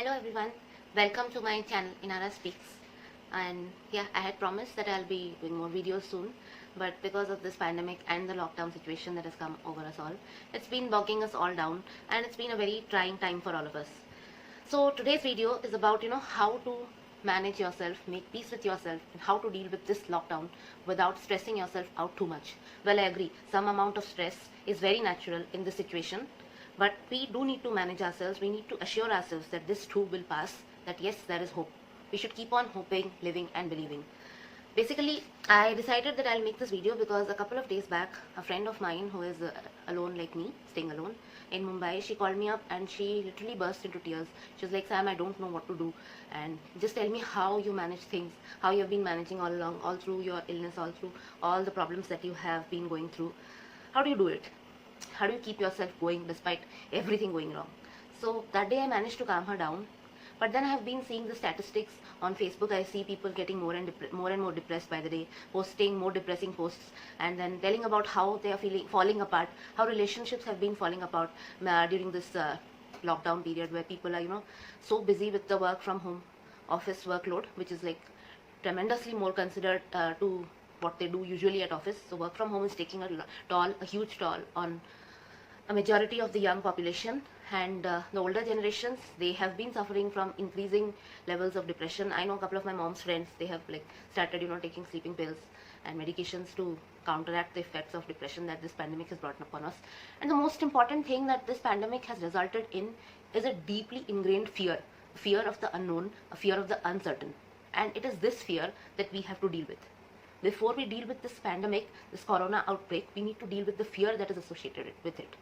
Hello everyone, welcome to my channel Inara Speaks. And yeah, I had promised that I'll be doing more videos soon, but because of this pandemic and the lockdown situation that has come over us all, it's been bogging us all down and it's been a very trying time for all of us. So today's video is about how to manage yourself, make peace with yourself, and how to deal with this lockdown without stressing yourself out too much. Well, I agree, some amount of stress is very natural in this situation, but we do need to manage ourselves. We need to assure ourselves that this too will pass, that yes, there is hope. We should keep on hoping, living and believing. Basically, I decided that I'll make this video because a couple of days back, a friend of mine who is alone like me, staying alone in Mumbai, she called me up and she literally burst into tears. She was like, Sam, I don't know what to do, and just tell me how you manage things, how you've been managing all along, all through your illness, all through all the problems that you have been going through. How do you do it? How do you keep yourself going despite everything going wrong? So that day I managed to calm her down. But then I have been seeing the statistics on Facebook. I see people getting more and more depressed by the day, posting more depressing posts, and then telling about how they are falling apart, how relationships have been falling apart during this lockdown period, where people are so busy with the work from home office workload, which is like tremendously more considered to what they do usually at office. So work from home is taking a huge toll on a majority of the young population, and the older generations, they have been suffering from increasing levels of depression. I know a couple of my mom's friends, they have started taking sleeping pills and medications to counteract the effects of depression that this pandemic has brought upon us. And the most important thing that this pandemic has resulted in is a deeply ingrained fear of the unknown, a fear of the uncertain, and it is this fear that we have to deal with. Before we deal with this pandemic, this corona outbreak, we need to deal with the fear that is associated with it.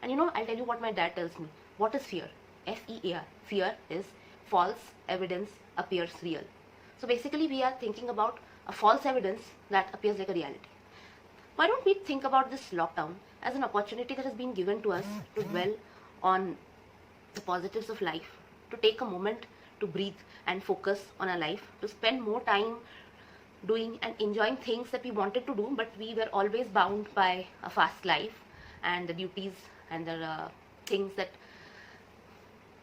And I'll tell you what my dad tells me. What is fear? F-E-A-R. Fear is false evidence appears real. So basically we are thinking about a false evidence that appears like a reality. Why don't we think about this lockdown as an opportunity that has been given to us to dwell on the positives of life, to take a moment to breathe and focus on our life, to spend more time doing and enjoying things that we wanted to do, but we were always bound by a fast life and the duties and the things that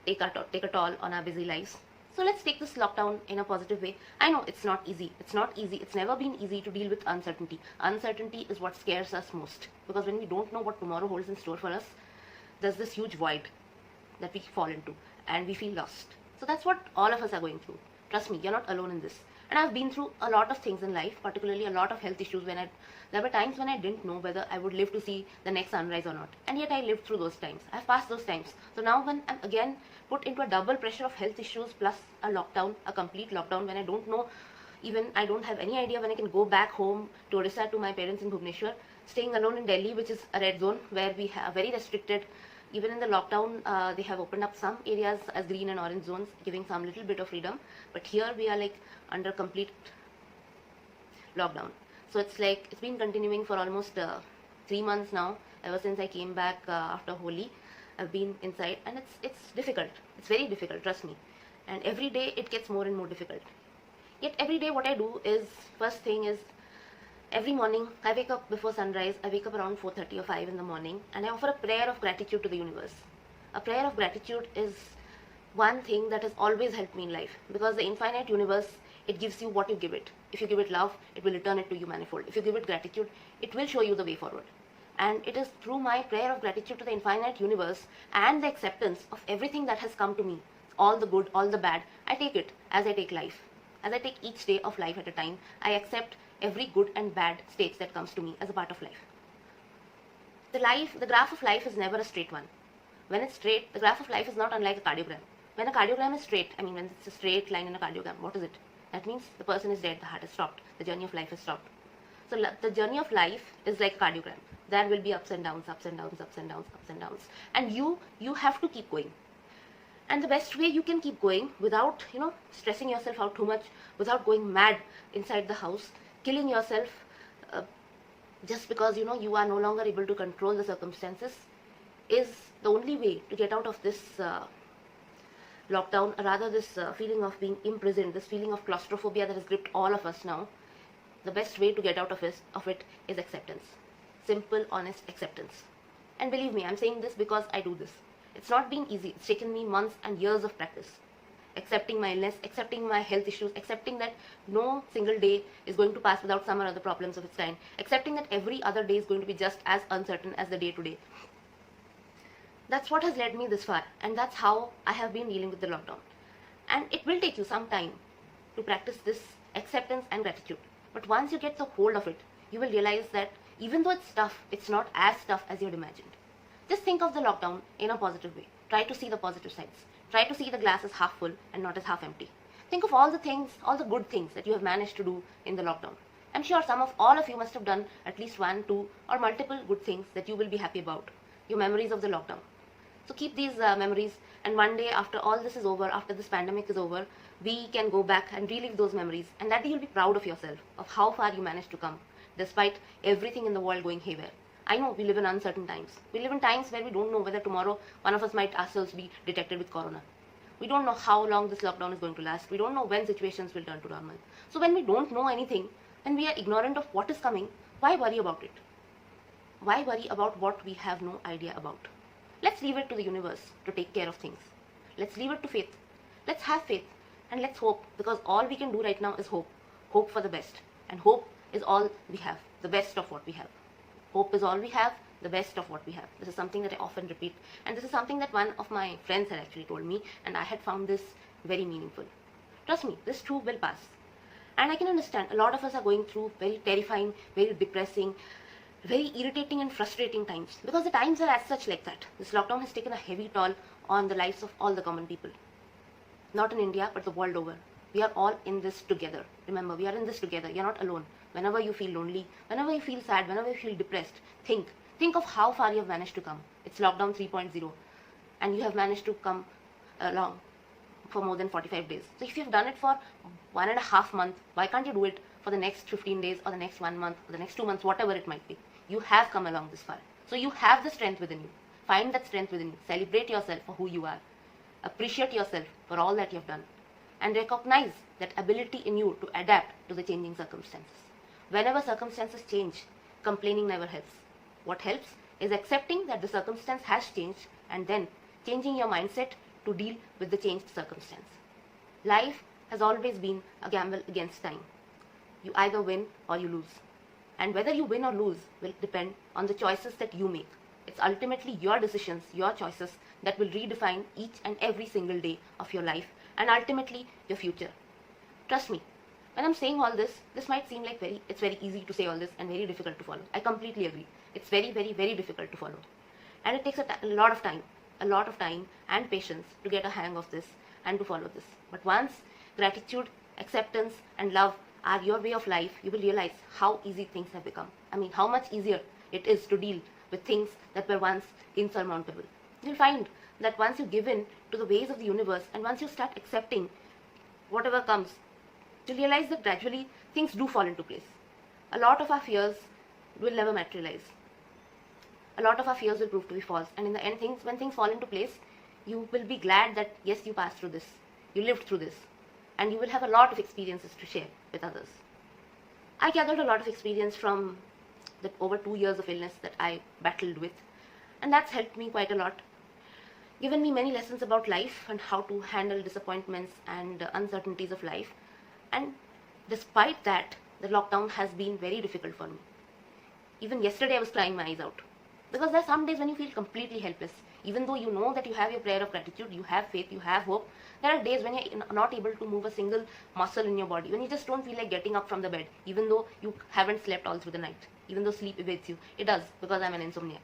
take a toll on our busy lives. So let's take this lockdown in a positive way. I know it's not easy. It's not easy. It's never been easy to deal with uncertainty. Uncertainty is what scares us most, because when we don't know what tomorrow holds in store for us, there's this huge void that we fall into and we feel lost. So that's what all of us are going through. Trust me, you're not alone in this. And I've been through a lot of things in life, particularly a lot of health issues. There were times when I didn't know whether I would live to see the next sunrise or not. And yet I lived through those times. I've passed those times. So now when I'm again put into a double pressure of health issues plus a lockdown, a complete lockdown, when I don't know, even I don't have any idea when I can go back home to Odisha to my parents in Bhubaneswar, staying alone in Delhi, which is a red zone where we have very restricted. Even in the lockdown, they have opened up some areas as green and orange zones, giving some little bit of freedom. But here we are under complete lockdown. So it's been continuing for almost 3 months now. Ever since I came back after Holi, I've been inside, and it's difficult. It's very difficult, trust me. And every day it gets more and more difficult. Yet every day what I do is, first thing is, every morning I wake up before sunrise. I wake up around 4:30 or 5 in the morning, and I offer a prayer of gratitude to the universe. A prayer of gratitude is one thing that has always helped me in life, because the infinite universe, it gives you what you give it. If you give it love, it will return it to you manifold. If you give it gratitude, it will show you the way forward. And it is through my prayer of gratitude to the infinite universe and the acceptance of everything that has come to me, all the good, all the bad, I take it as I take life. As I take each day of life at a time, I accept every good and bad states that comes to me as a part of life. The graph of life is never a straight one. When it's straight, the graph of life is not unlike a cardiogram. When a cardiogram is straight, when it's a straight line in a cardiogram, what is it? That means the person is dead, the heart has stopped, the journey of life has stopped. So the journey of life is like a cardiogram. There will be ups and downs, ups and downs, ups and downs, ups and downs. And you have to keep going. And the best way you can keep going without, stressing yourself out too much, without going mad inside the house, killing yourself just because, you are no longer able to control the circumstances, is the only way to get out of this lockdown, rather this feeling of being imprisoned, this feeling of claustrophobia that has gripped all of us now. The best way to get out of it is acceptance. Simple, honest acceptance. And believe me, I'm saying this because I do this. It's not been easy. It's taken me months and years of practice. accepting my illness, accepting my health issues, accepting that no single day is going to pass without some or other problems of its kind, accepting that every other day is going to be just as uncertain as the day today. That's what has led me this far, and that's how I have been dealing with the lockdown. And it will take you some time to practice this acceptance and gratitude. But once you get the hold of it, you will realize that even though it's tough, it's not as tough as you had imagined. Just think of the lockdown in a positive way. Try to see the positive sides. Try to see the glass as half full and not as half empty. Think of all the things, all the good things that you have managed to do in the lockdown. I'm sure all of you must have done at least one, two, or multiple good things that you will be happy about. Your memories of the lockdown. So keep these memories, and one day after all this is over, after this pandemic is over, we can go back and relive those memories, and that day you'll be proud of yourself, of how far you managed to come, despite everything in the world going haywire. I know we live in uncertain times. We live in times where we don't know whether tomorrow one of us might ourselves be detected with corona. We don't know how long this lockdown is going to last. We don't know when situations will turn to normal. So when we don't know anything, when we are ignorant of what is coming, why worry about it? Why worry about what we have no idea about? Let's leave it to the universe to take care of things. Let's leave it to faith. Let's have faith and let's hope, because all we can do right now is hope. Hope for the best. And hope is all we have, the best of what we have. Hope is all we have, the best of what we have. This is something that I often repeat, and this is something that one of my friends had actually told me, and I had found this very meaningful. Trust me, this too will pass. And I can understand a lot of us are going through very terrifying, very depressing, very irritating and frustrating times, because the times are as such like that. This lockdown has taken a heavy toll on the lives of all the common people. Not in India, but the world over. We are all in this together. Remember, we are in this together. You're not alone. Whenever you feel lonely, whenever you feel sad, whenever you feel depressed, think of how far you have managed to come. It's lockdown 3.0, and you have managed to come along for more than 45 days. So if you've done it for 1.5 months, why can't you do it for the next 15 days or the next 1 month or the next 2 months, whatever it might be? You have come along this far. So you have the strength within you. Find that strength within you. Celebrate yourself for who you are. Appreciate yourself for all that you have done. And recognize that ability in you to adapt to the changing circumstances. Whenever circumstances change, complaining never helps. What helps is accepting that the circumstance has changed and then changing your mindset to deal with the changed circumstance. Life has always been a gamble against time. You either win or you lose. And whether you win or lose will depend on the choices that you make. It's ultimately your decisions, your choices that will redefine each and every single day of your life and ultimately your future. Trust me, when I'm saying all this, this might seem like it's very easy to say all this and very difficult to follow. I completely agree. It's very, very, very difficult to follow. And it takes a lot of time and patience to get a hang of this and to follow this. But once gratitude, acceptance, and love are your way of life, you will realize how easy things have become. I mean, how much easier it is to deal with things that were once insurmountable. You'll find that once you give in to the ways of the universe and once you start accepting whatever comes, you'll realize that gradually things do fall into place. A lot of our fears will never materialize. A lot of our fears will prove to be false, and in the end, when things fall into place, you will be glad that yes, you passed through this, you lived through this, and you will have a lot of experiences to share with others. I gathered a lot of experience from the over 2 years of illness that I battled with, and that's helped me quite a lot, given me many lessons about life and how to handle disappointments and uncertainties of life. And despite that, the lockdown has been very difficult for me. Even yesterday I was crying my eyes out, because there are some days when you feel completely helpless. Even though you know that you have your prayer of gratitude, you have faith, you have hope, there are days when you're not able to move a single muscle in your body, when you just don't feel like getting up from the bed, even though you haven't slept all through the night, even though sleep evades you. It does, because I'm an insomniac.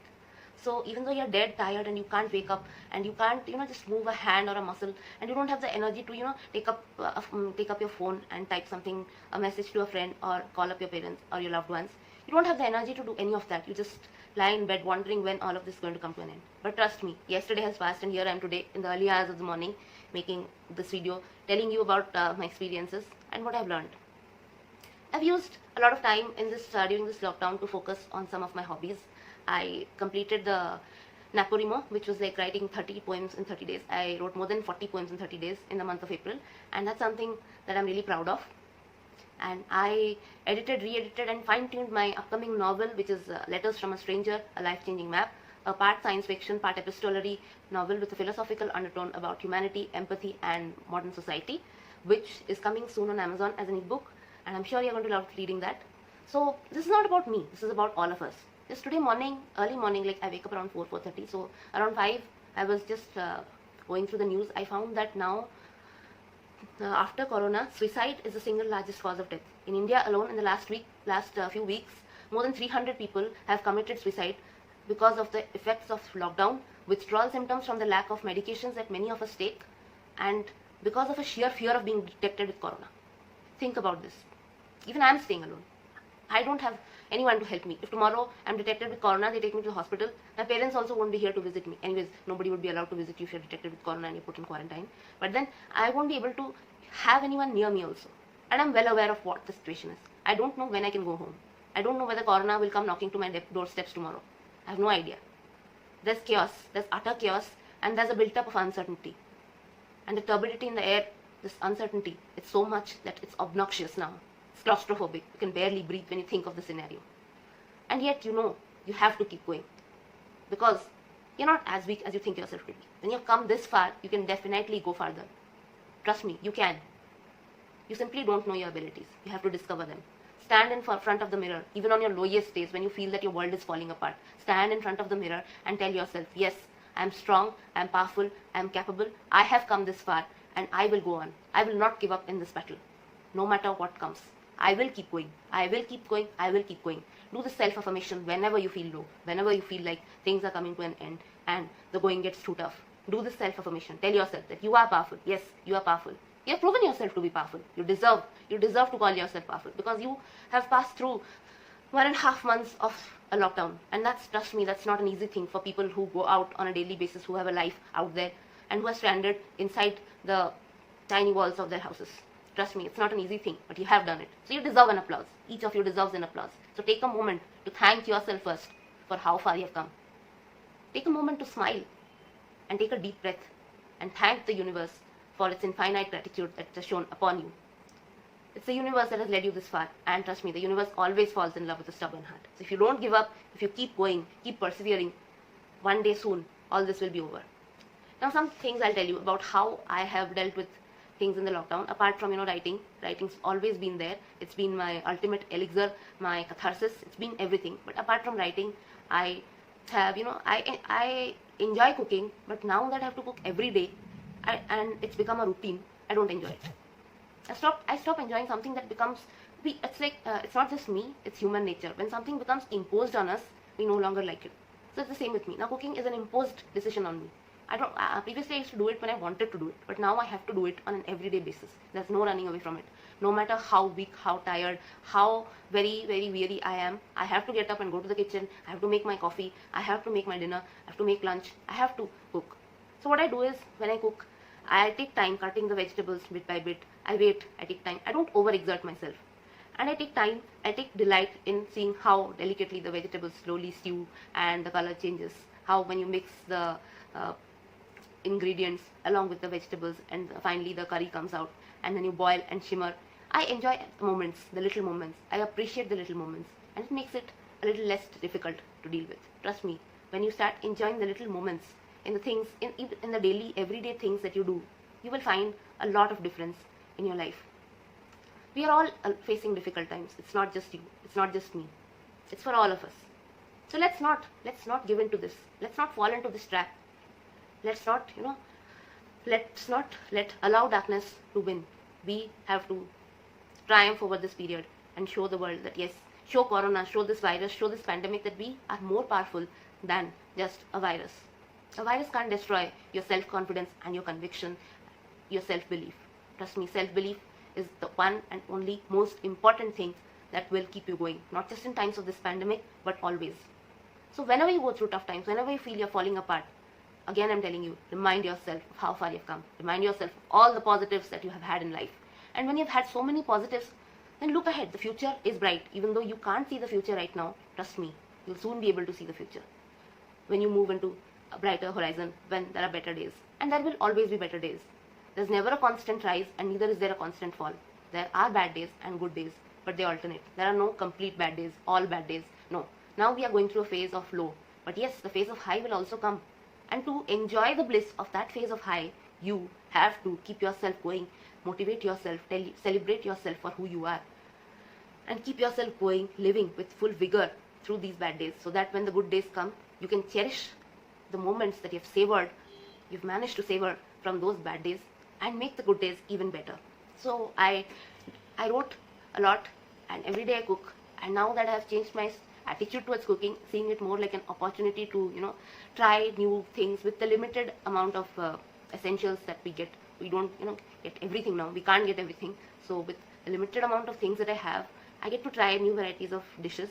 So even though you're dead tired and you can't wake up and you can't, just move a hand or a muscle, and you don't have the energy to, take up your phone and type something, a message to a friend or call up your parents or your loved ones, you don't have the energy to do any of that. You just lie in bed wondering when all of this is going to come to an end. But trust me, yesterday has passed and here I am today in the early hours of the morning making this video, telling you about my experiences and what I've learned. I've used a lot of time in this during this lockdown to focus on some of my hobbies. I completed the NaPoWriMo, which was like writing 30 poems in 30 days. I wrote more than 40 poems in 30 days in the month of April, and that's something that I'm really proud of. And I edited, re-edited and fine-tuned my upcoming novel, which is Letters from a Stranger, A Life-Changing Map, a part science fiction, part epistolary novel with a philosophical undertone about humanity, empathy, and modern society, which is coming soon on Amazon as an ebook, and I'm sure you're going to love reading that. So this is not about me, this is about all of us. Just today morning, early morning, like I wake up around 4:30, so around 5, I was just going through the news. I found that now, after corona, suicide is the single largest cause of death. In India alone, in the last few weeks, more than 300 people have committed suicide because of the effects of lockdown, withdrawal symptoms from the lack of medications that many of us take, and because of a sheer fear of being detected with corona. Think about this. Even I am staying alone. I don't have anyone to help me. If tomorrow I'm detected with corona, they take me to the hospital. My parents also won't be here to visit me. Anyways, nobody would be allowed to visit you if you're detected with corona and you're put in quarantine. But then I won't be able to have anyone near me also. And I'm well aware of what the situation is. I don't know when I can go home. I don't know whether corona will come knocking to my doorsteps tomorrow. I have no idea. There's chaos. There's utter chaos. And there's a built-up of uncertainty. And the turbidity in the air, this uncertainty, it's so much that it's obnoxious now. It's claustrophobic. You can barely breathe when you think of the scenario. And yet, you know, you have to keep going. Because you're not as weak as you think yourself to be. When you've come this far, you can definitely go farther. Trust me, you can. You simply don't know your abilities. You have to discover them. Stand in front of the mirror, even on your lowest days when you feel that your world is falling apart. Stand in front of the mirror and tell yourself, yes, I'm strong, I'm powerful, I'm capable, I have come this far, and I will go on. I will not give up in this battle, no matter what comes. I will keep going. I will keep going. I will keep going. Do the self-affirmation whenever you feel low, whenever you feel like things are coming to an end and the going gets too tough. Do the self-affirmation. Tell yourself that you are powerful. Yes, you are powerful. You have proven yourself to be powerful. You deserve to call yourself powerful because you have passed through 1.5 months of a lockdown. And trust me, that's not an easy thing for people who go out on a daily basis, who have a life out there and who are stranded inside the tiny walls of their houses. Trust me, it's not an easy thing, but you have done it. So you deserve an applause. Each of you deserves an applause. So take a moment to thank yourself first for how far you have come. Take a moment to smile and take a deep breath and thank the universe for its infinite gratitude that has shown upon you. It's the universe that has led you this far, and trust me, the universe always falls in love with a stubborn heart. So if you don't give up, if you keep going, keep persevering, one day soon, all this will be over. Now some things I'll tell you about how I have dealt with things in the lockdown, apart from, writing. Writing's always been there. It's been my ultimate elixir, my catharsis. It's been everything. But apart from writing, I have, I enjoy cooking, but now that I have to cook every day, and it's become a routine, I don't enjoy it. I stop enjoying something that becomes, it's like, it's not just me, it's human nature. When something becomes imposed on us, we no longer like it. So it's the same with me. Now cooking is an imposed decision on me. Previously I used to do it when I wanted to do it, but now I have to do it on an everyday basis. There's no running away from it. No matter how weak, how tired, how very, very weary I am, I have to get up and go to the kitchen. I have to make my coffee. I have to make my dinner. I have to make lunch. I have to cook. So what I do is, when I cook, I take time cutting the vegetables bit by bit. I wait, I take time. I don't overexert myself. And I take time, I take delight in seeing how delicately the vegetables slowly stew and the color changes. How when you mix the ingredients along with the vegetables and finally the curry comes out and then you boil and shimmer. I enjoy the moments, the little moments. I appreciate the little moments, and it makes it a little less difficult to deal with. Trust me, when you start enjoying the little moments in the things, in the daily, everyday things that you do, you will find a lot of difference in your life. We are all facing difficult times. It's not just you. It's not just me. It's for all of us. So let's not give in to this. Let's not fall into this trap. Let's not allow darkness to win. We have to triumph over this period and show the world that yes, show corona, show this virus, show this pandemic that we are more powerful than just a virus. A virus can't destroy your self-confidence and your conviction, your self-belief. Trust me, self-belief is the one and only most important thing that will keep you going, not just in times of this pandemic, but always. So whenever you go through tough times, whenever you feel you're falling apart, again I'm telling you, remind yourself of how far you've come. Remind yourself of all the positives that you have had in life. And when you've had so many positives, then look ahead. The future is bright. Even though you can't see the future right now, trust me, you'll soon be able to see the future. When you move into a brighter horizon, when there are better days. And there will always be better days. There's never a constant rise, and neither is there a constant fall. There are bad days and good days, but they alternate. There are no complete bad days, all bad days. No. Now we are going through a phase of low. But yes, the phase of high will also come. And to enjoy the bliss of that phase of high, you have to keep yourself going, motivate yourself, celebrate yourself for who you are, and keep yourself going, living with full vigor through these bad days, so that when the good days come, you can cherish the moments that you've managed to savor from those bad days, and make the good days even better. So I wrote a lot, and every day I cook, and now that I have changed my attitude towards cooking, seeing it more like an opportunity to try new things with the limited amount of essentials that we get. We don't get everything now. We can't get everything. So with the limited amount of things that I have, I get to try new varieties of dishes.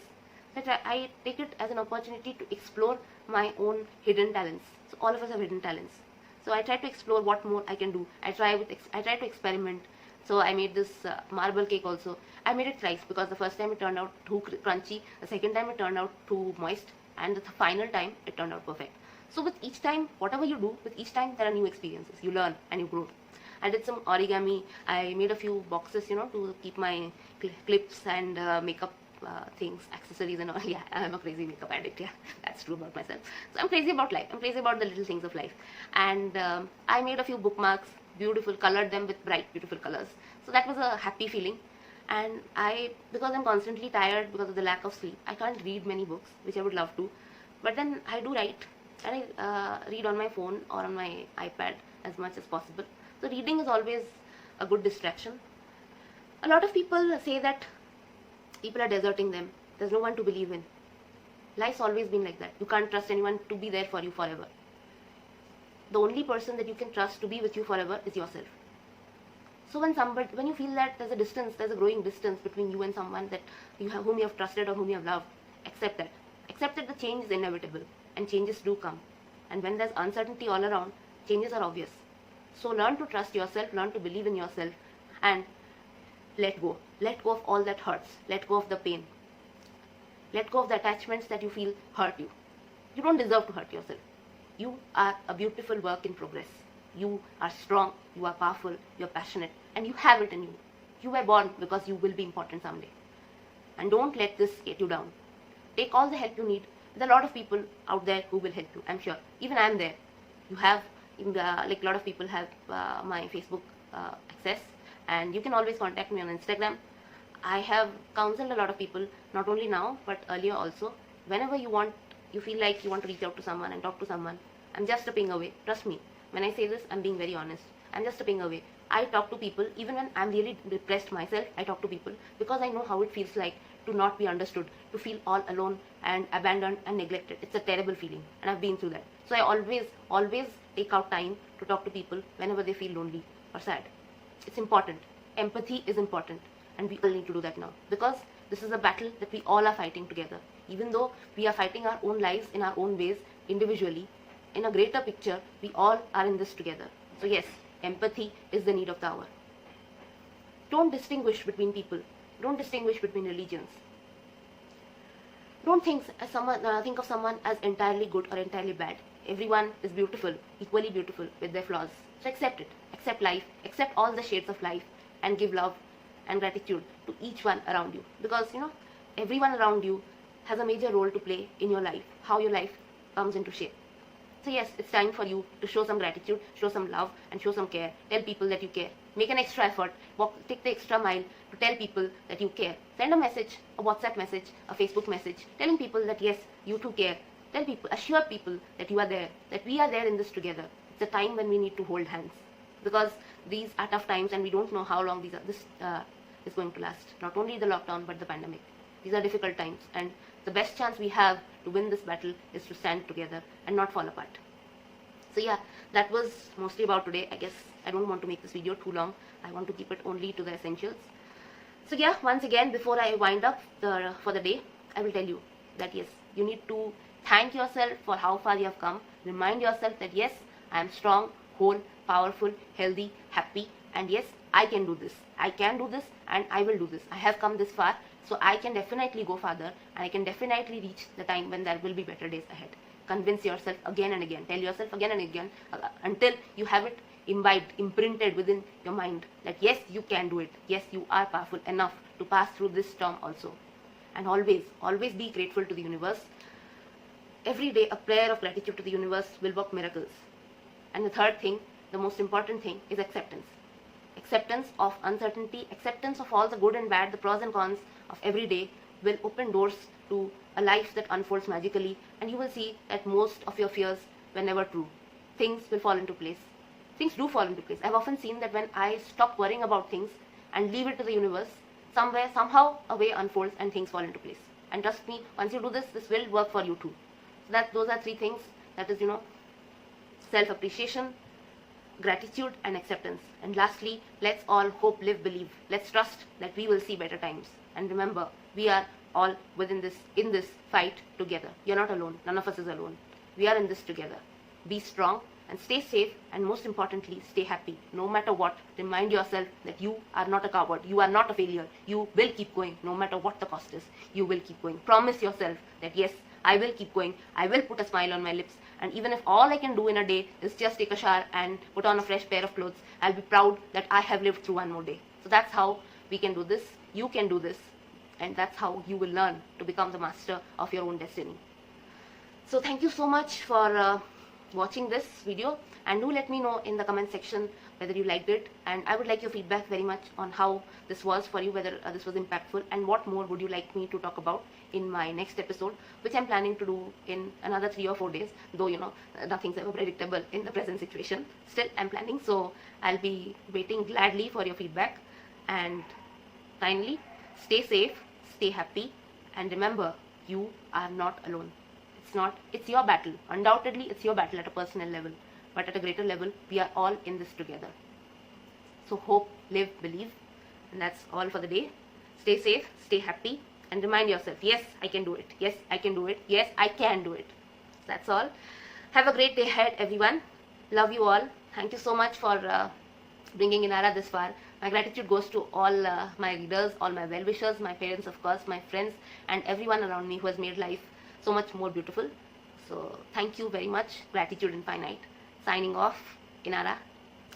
That I take it as an opportunity to explore my own hidden talents. So all of us have hidden talents. So I try to explore what more I can do. I try to experiment. So I made this marble cake also. I made it thrice because the first time it turned out too crunchy, the second time it turned out too moist, and the final time it turned out perfect. So with each time, whatever you do, with each time there are new experiences. You learn and you grow. I did some origami. I made a few boxes, to keep my clips and makeup things, accessories and all. Yeah, I'm a crazy makeup addict. Yeah, that's true about myself. So I'm crazy about life. I'm crazy about the little things of life. And I made a few bookmarks, beautiful, colored them with bright, beautiful colors. So that was a happy feeling. And because I'm constantly tired because of the lack of sleep, I can't read many books, which I would love to. But then I do write, and I read on my phone or on my iPad as much as possible. So reading is always a good distraction. A lot of people say that people are deserting them. There's no one to believe in. Life's always been like that. You can't trust anyone to be there for you forever. The only person that you can trust to be with you forever is yourself. So when you feel that there's a growing distance between you and someone whom you have trusted or whom you have loved, accept that. Accept that the change is inevitable, and changes do come. And when there's uncertainty all around, changes are obvious. So learn to trust yourself, learn to believe in yourself, and let go. Let go of all that hurts. Let go of the pain. Let go of the attachments that you feel hurt you. You don't deserve to hurt yourself. You are a beautiful work in progress. You are strong, you are powerful, you are passionate, and you have it in you. You were born because you will be important someday. And don't let this get you down. Take all the help you need. There are a lot of people out there who will help you, I'm sure. Even I'm there. You have, like a lot of people have my Facebook access, and you can always contact me on Instagram. I have counseled a lot of people, not only now, but earlier also. Whenever you feel like you want to reach out to someone and talk to someone, I'm just a ping away. Trust me. When I say this, I'm being very honest. I'm just a ping away. I talk to people, even when I'm really depressed myself, I talk to people because I know how it feels like to not be understood, to feel all alone and abandoned and neglected. It's a terrible feeling, and I've been through that. So I always take out time to talk to people whenever they feel lonely or sad. It's important. Empathy is important, and we all need to do that now, because this is a battle that we all are fighting together. Even though we are fighting our own lives in our own ways, individually, in a greater picture, we all are in this together. So yes, empathy is the need of the hour. Don't distinguish between people. Don't distinguish between religions. Don't think of someone as entirely good or entirely bad. Everyone is beautiful, equally beautiful with their flaws. So accept it. Accept life. Accept all the shades of life, and give love and gratitude to each one around you. Because everyone around you has a major role to play in your life, how your life comes into shape. So yes, it's time for you to show some gratitude, show some love, and show some care. Tell people that you care. Make an extra effort. Take the extra mile to tell people that you care. Send a message, a WhatsApp message, a Facebook message, telling people that yes, you too care. Tell people, assure people that you are there, that we are there in this together. It's a time when we need to hold hands, because these are tough times, and we don't know how long this is going to last. Not only the lockdown, but the pandemic. These are difficult times, and the best chance we have to win this battle is to stand together and not fall apart. So yeah, that was mostly about today. I guess I don't want to make this video too long. I want to keep it only to the essentials. So yeah, once again, before I wind up for the day, I will tell you that yes, you need to thank yourself for how far you have come. Remind yourself that yes, I am strong, whole, powerful, healthy, happy, and yes, I can do this. I can do this, and I will do this. I have come this far, so I can definitely go farther, and I can definitely reach the time when there will be better days ahead. Convince yourself again and again. Tell yourself again and again until you have it imbibed, imprinted within your mind that yes, you can do it. Yes, you are powerful enough to pass through this storm also. And always be grateful to the universe. every day a prayer of gratitude to the universe will work miracles. And the third thing, the most important thing, is acceptance. Acceptance of uncertainty, acceptance of all the good and bad, the pros and cons of every day will open doors to a life that unfolds magically, and you will see that most of your fears were never true. Things will fall into place. Things do fall into place. I've often seen that when I stop worrying about things and leave it to the universe, somewhere, somehow, a way unfolds and things fall into place. And trust me, once you do this, this will work for you too. So those are three things. That is, self-appreciation, gratitude, and acceptance. And lastly, let's all hope, live, believe. Let's trust that we will see better times. And remember, we are all in this fight together. You're not alone. None of us is alone. We are in this together. Be strong and stay safe, and most importantly, stay happy. No matter what, remind yourself that you are not a coward. You are not a failure. You will keep going no matter what the cost is. You will keep going. Promise yourself that yes, I will keep going. I will put a smile on my lips. And even if all I can do in a day is just take a shower and put on a fresh pair of clothes, I'll be proud that I have lived through one more day. So that's how we can do this. You can do this. And that's how you will learn to become the master of your own destiny. So thank you so much for watching this video, and do let me know in the comment section whether you liked it, and I would like your feedback very much on how this was for you, whether this was impactful, and what more would you like me to talk about in my next episode, which I'm planning to do in another 3 or 4 days, though nothing's ever predictable in the present situation. Still, I'm planning, so I'll be waiting gladly for your feedback. And finally, stay safe, stay happy, and remember, you are not alone. It's your battle. Undoubtedly, it's your battle at a personal level. But at a greater level, we are all in this together. So hope, live, believe. And that's all for the day. Stay safe, stay happy, and remind yourself, yes, I can do it. Yes, I can do it. Yes, I can do it. That's all. Have a great day ahead, everyone. Love you all. Thank you so much for bringing Inara this far. My gratitude goes to all my readers, all my well-wishers, my parents, of course, my friends, and everyone around me who has made life so much more beautiful. So thank you very much. Gratitude infinite. Signing off, Inara.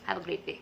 Have a great day.